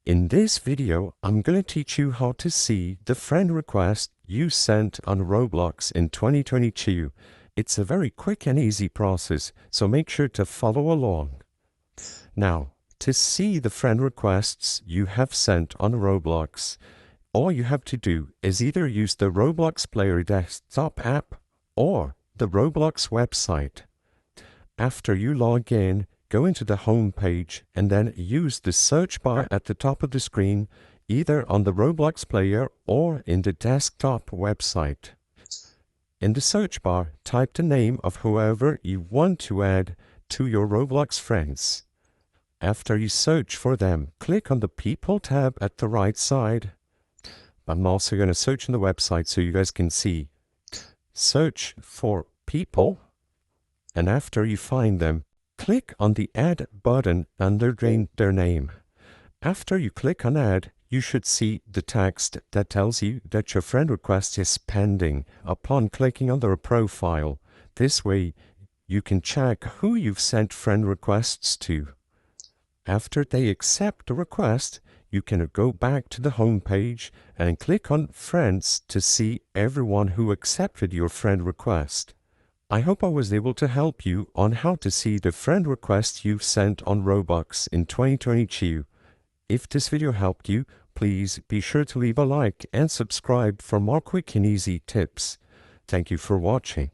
In this video, I'm going to teach you how to see the friend request you sent on Roblox in 2022. It's a very quick and easy process, so make sure to follow along. Now, to see the friend requests you have sent on Roblox, all you have to do is either use the Roblox Player desktop app or the Roblox website. After you log in, go into the home page and then use the search bar at the top of the screen, either on the Roblox player or in the desktop website. In the search bar, type the name of whoever you want to add to your Roblox friends. After you search for them, click on the People tab at the right side. I'm also going to search on the website so you guys can see. Search for people, and after you find them, click on the Add button under their name. After you click on Add, you should see the text that tells you that your friend request is pending upon clicking on their profile. This way, you can check who you've sent friend requests to. After they accept the request, you can go back to the home page and click on Friends to see everyone who accepted your friend request. I hope I was able to help you on how to see the friend requests you've sent on Roblox in 2022. If this video helped you, please be sure to leave a like and subscribe for more quick and easy tips. Thank you for watching.